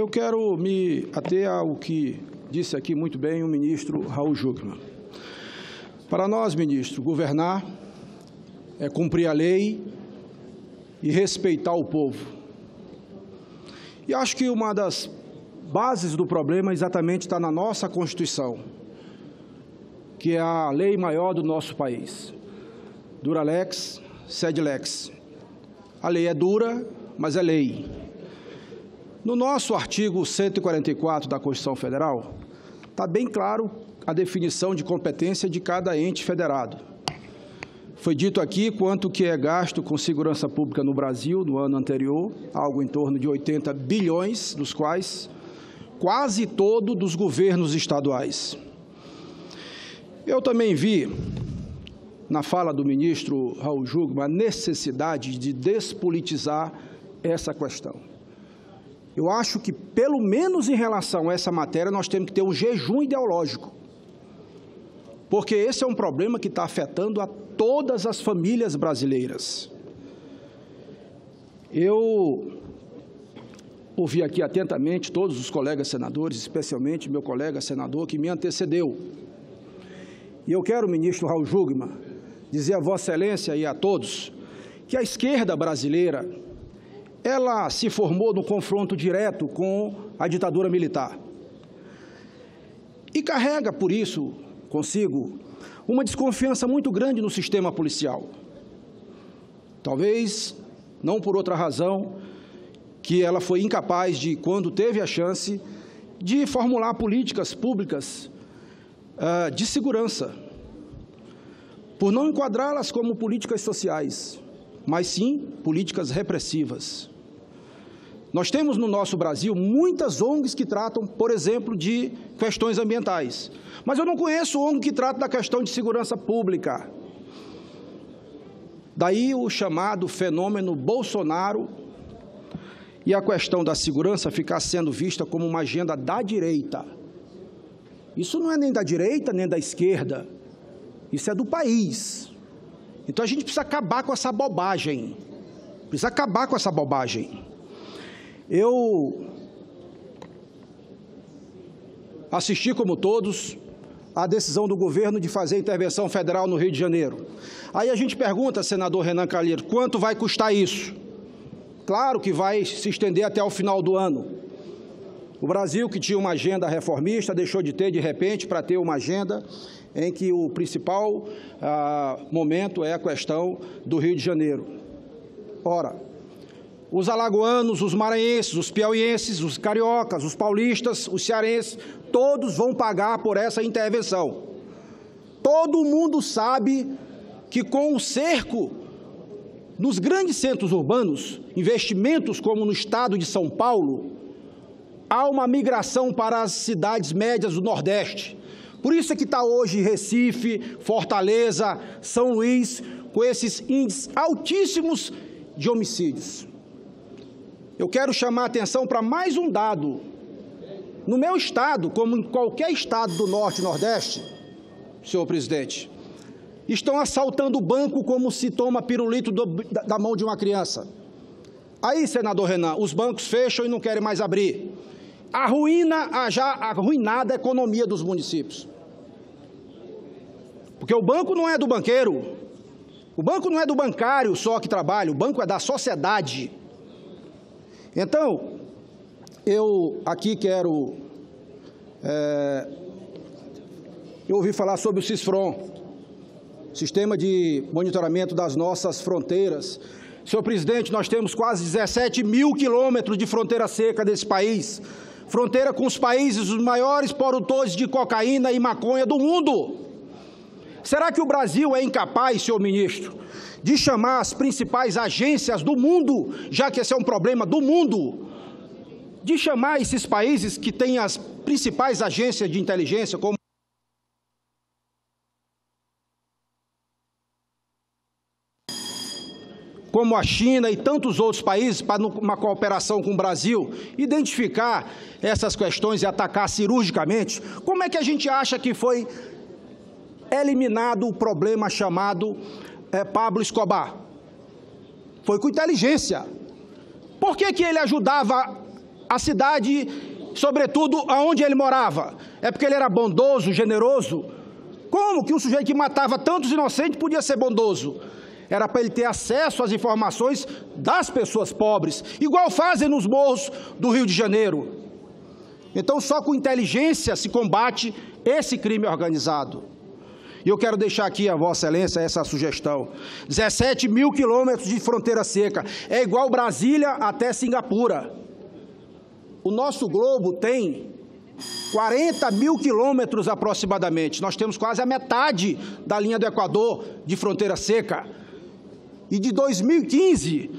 Eu quero me ater ao que disse aqui muito bem o ministro Raul Jungmann. Para nós, ministro, governar é cumprir a lei e respeitar o povo. E acho que uma das bases do problema exatamente está na nossa Constituição, que é a lei maior do nosso país. Dura lex, sed lex. A lei é dura, mas é lei. No nosso artigo 144 da Constituição Federal, está bem claro a definição de competência de cada ente federado. Foi dito aqui quanto que é gasto com segurança pública no Brasil no ano anterior, algo em torno de 80 bilhões, dos quais quase todo dos governos estaduais. Eu também vi, na fala do ministro Raul Jungmann, a necessidade de despolitizar essa questão. Eu acho que, pelo menos em relação a essa matéria, nós temos que ter um jejum ideológico, porque esse é um problema que está afetando a todas as famílias brasileiras. Eu ouvi aqui atentamente todos os colegas senadores, especialmente meu colega senador que me antecedeu. E eu quero, ministro Raul Jungmann, dizer a Vossa Excelência e a todos que a esquerda brasileira, ela se formou no confronto direto com a ditadura militar. E carrega, por isso, consigo, uma desconfiança muito grande no sistema policial. Talvez, não por outra razão, que ela foi incapaz de, quando teve a chance, de formular políticas públicas de segurança, por não enquadrá-las como políticas sociais, mas sim políticas repressivas. Nós temos no nosso Brasil muitas ONGs que tratam, por exemplo, de questões ambientais, mas eu não conheço ONG que trata da questão de segurança pública. Daí o chamado fenômeno Bolsonaro e a questão da segurança ficar sendo vista como uma agenda da direita. Isso não é nem da direita, nem da esquerda, isso é do país. Então a gente precisa acabar com essa bobagem, Eu assisti, como todos, à decisão do governo de fazer intervenção federal no Rio de Janeiro. Aí a gente pergunta, senador Renan Calheiros, quanto vai custar isso? Claro que vai se estender até o final do ano. O Brasil, que tinha uma agenda reformista, deixou de ter, de repente, para ter uma agenda em que o principal momento é a questão do Rio de Janeiro. Ora, os alagoanos, os maranhenses, os piauienses, os cariocas, os paulistas, os cearenses, todos vão pagar por essa intervenção. Todo mundo sabe que com o cerco nos grandes centros urbanos, investimentos como no estado de São Paulo, há uma migração para as cidades médias do Nordeste. Por isso é que está hoje Recife, Fortaleza, São Luís, com esses índices altíssimos de homicídios. Eu quero chamar a atenção para mais um dado. No meu estado, como em qualquer estado do Norte e Nordeste, senhor presidente, estão assaltando o banco como se toma pirulito da mão de uma criança. Aí, senador Renan, os bancos fecham e não querem mais abrir. Arruína a já arruinada economia dos municípios. Porque o banco não é do banqueiro, o banco não é do bancário só que trabalha, o banco é da sociedade. Então, eu aqui quero... eu ouvi falar sobre o CISFRON, Sistema de Monitoramento das Nossas Fronteiras. Senhor presidente, nós temos quase 17 mil quilômetros de fronteira seca desse país, fronteira com os países os maiores produtores de cocaína e maconha do mundo. Será que o Brasil é incapaz, senhor ministro, de chamar as principais agências do mundo, já que esse é um problema do mundo, de chamar esses países que têm as principais agências de inteligência, como a China e tantos outros países, para uma cooperação com o Brasil, identificar essas questões e atacar cirurgicamente? Como é que a gente acha que foi eliminado o problema chamado Pablo Escobar? Foi com inteligência. Por que ele ajudava a cidade, sobretudo aonde ele morava? É porque ele era bondoso, generoso? Como que um sujeito que matava tantos inocentes podia ser bondoso? Era para ele ter acesso às informações das pessoas pobres, igual fazem nos morros do Rio de Janeiro. Então, só com inteligência se combate esse crime organizado. E eu quero deixar aqui a Vossa Excelência essa sugestão. 17 mil quilômetros de fronteira seca, é igual Brasília até Singapura. O nosso globo tem 40 mil quilômetros aproximadamente. Nós temos quase a metade da linha do Equador de fronteira seca. E de 2015,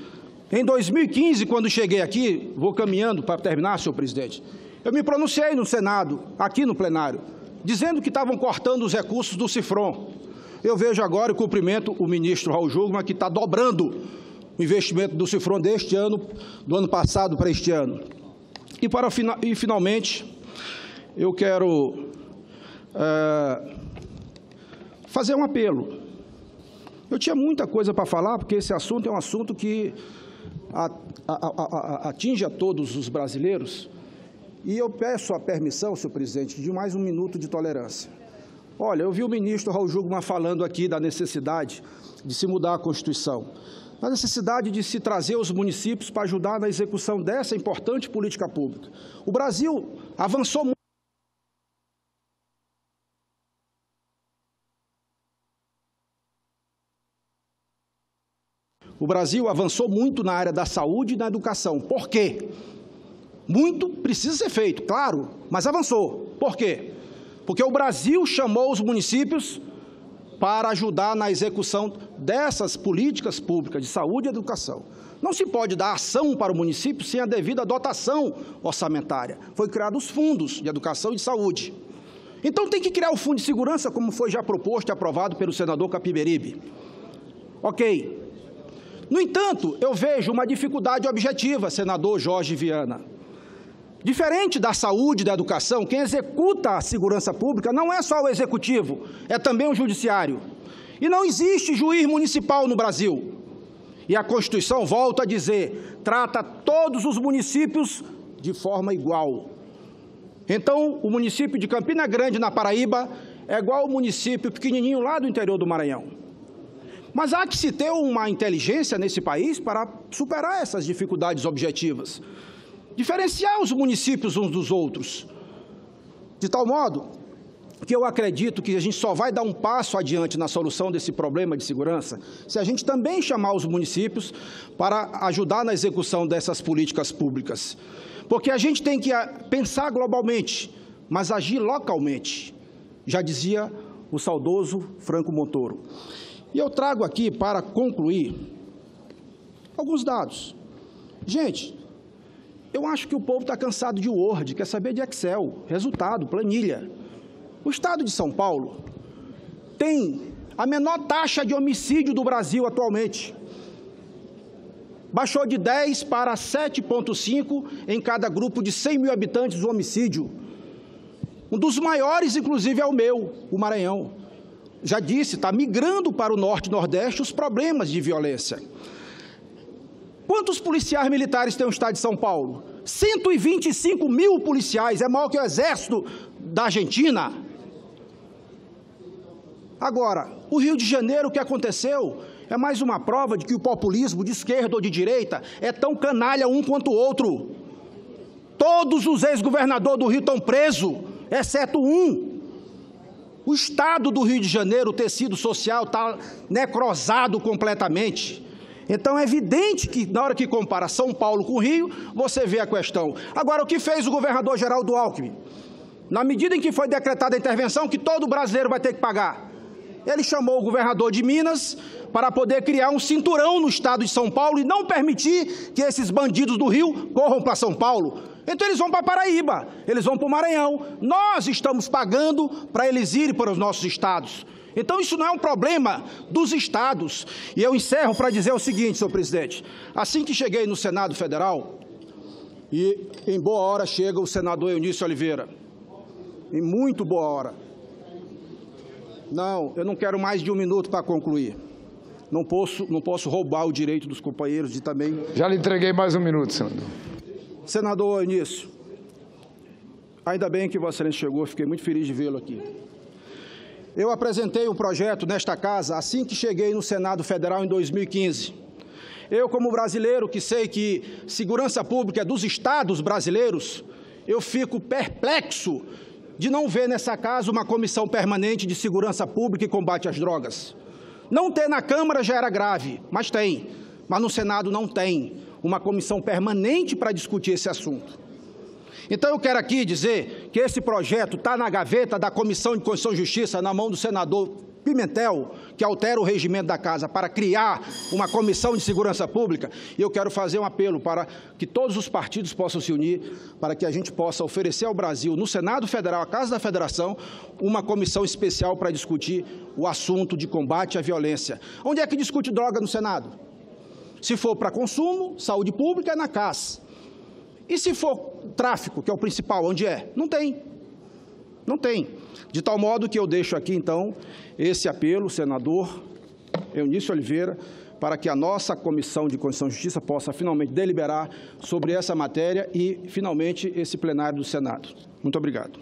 em 2015, quando cheguei aqui, vou caminhando para terminar, senhor presidente, eu me pronunciei no Senado, aqui no plenário, dizendo que estavam cortando os recursos do Cifron. Eu vejo agora e cumprimento o ministro Raul Jungmann, que está dobrando o investimento do Cifron deste ano, do ano passado para este ano. E finalmente, eu quero fazer um apelo. Eu tinha muita coisa para falar, porque esse assunto é um assunto que atinge a todos os brasileiros. E eu peço a permissão, senhor presidente, de mais um minuto de tolerância. Olha, eu vi o ministro Raul Jungmann falando aqui da necessidade de se mudar a Constituição, da necessidade de se trazer os municípios para ajudar na execução dessa importante política pública. O Brasil avançou muito. O Brasil avançou muito na área da saúde e da educação. Por quê? Muito precisa ser feito, claro, mas avançou. Por quê? Porque o Brasil chamou os municípios para ajudar na execução dessas políticas públicas de saúde e educação. Não se pode dar ação para o município sem a devida dotação orçamentária. Foi criado os fundos de educação e de saúde. Então tem que criar o Fundo de Segurança, como foi já proposto e aprovado pelo senador Capiberibe. Ok. No entanto, eu vejo uma dificuldade objetiva, senador Jorge Viana. Diferente da saúde e da educação, quem executa a segurança pública não é só o executivo, é também o judiciário. E não existe juiz municipal no Brasil. E a Constituição volta a dizer, trata todos os municípios de forma igual. Então, o município de Campina Grande, na Paraíba, é igual ao município pequenininho lá do interior do Maranhão. Mas há que se ter uma inteligência nesse país para superar essas dificuldades objetivas. Diferenciar os municípios uns dos outros, de tal modo que eu acredito que a gente só vai dar um passo adiante na solução desse problema de segurança se a gente também chamar os municípios para ajudar na execução dessas políticas públicas. Porque a gente tem que pensar globalmente, mas agir localmente, já dizia o saudoso Franco Montoro. E eu trago aqui, para concluir, alguns dados. Gente, eu acho que o povo está cansado de Word, quer saber de Excel, resultado, planilha. O Estado de São Paulo tem a menor taxa de homicídio do Brasil atualmente. Baixou de 10 para 7,5 em cada grupo de 100 mil habitantes o homicídio. Um dos maiores, inclusive, é o meu, o Maranhão. Já disse, está migrando para o Norte e Nordeste os problemas de violência. Quantos policiais militares tem o Estado de São Paulo? 125 mil policiais, é maior que o Exército da Argentina. Agora, o Rio de Janeiro, o que aconteceu, é mais uma prova de que o populismo, de esquerda ou de direita, é tão canalha um quanto o outro. Todos os ex-governadores do Rio estão presos, exceto um. O Estado do Rio de Janeiro, o tecido social, está necrosado completamente. Então, é evidente que, na hora que compara São Paulo com o Rio, você vê a questão. Agora, o que fez o governador Geraldo Alckmin? Na medida em que foi decretada a intervenção, que todo brasileiro vai ter que pagar, ele chamou o governador de Minas para poder criar um cinturão no estado de São Paulo e não permitir que esses bandidos do Rio corram para São Paulo. Então, eles vão para Paraíba, eles vão para o Maranhão. Nós estamos pagando para eles irem para os nossos estados. Então, isso não é um problema dos estados. E eu encerro para dizer o seguinte, senhor presidente. Assim que cheguei no Senado Federal, e em boa hora chega o senador Eunício Oliveira, em muito boa hora. Não, eu não quero mais de um minuto para concluir. Não posso roubar o direito dos companheiros de também... Já lhe entreguei mais um minuto, senador. Senador Eunício, ainda bem que Vossa Excelência chegou, fiquei muito feliz de vê-lo aqui. Eu apresentei um projeto nesta casa assim que cheguei no Senado Federal em 2015. Eu, como brasileiro, que sei que segurança pública é dos estados brasileiros, eu fico perplexo de não ver nessa casa uma comissão permanente de segurança pública e combate às drogas. Não ter na Câmara já era grave, mas tem. Mas no Senado não tem uma comissão permanente para discutir esse assunto. Então eu quero aqui dizer que esse projeto está na gaveta da Comissão de Constituição e Justiça, na mão do senador Pimentel, que altera o regimento da Casa para criar uma comissão de segurança pública, e eu quero fazer um apelo para que todos os partidos possam se unir, para que a gente possa oferecer ao Brasil, no Senado Federal, a Casa da Federação, uma comissão especial para discutir o assunto de combate à violência. Onde é que discute droga no Senado? Se for para consumo, saúde pública, é na CAS. E se for tráfico, que é o principal, onde é? Não tem. Não tem. De tal modo que eu deixo aqui, então, esse apelo, senador Eunício Oliveira, para que a nossa Comissão de Constituição e Justiça possa finalmente deliberar sobre essa matéria e, finalmente, esse plenário do Senado. Muito obrigado.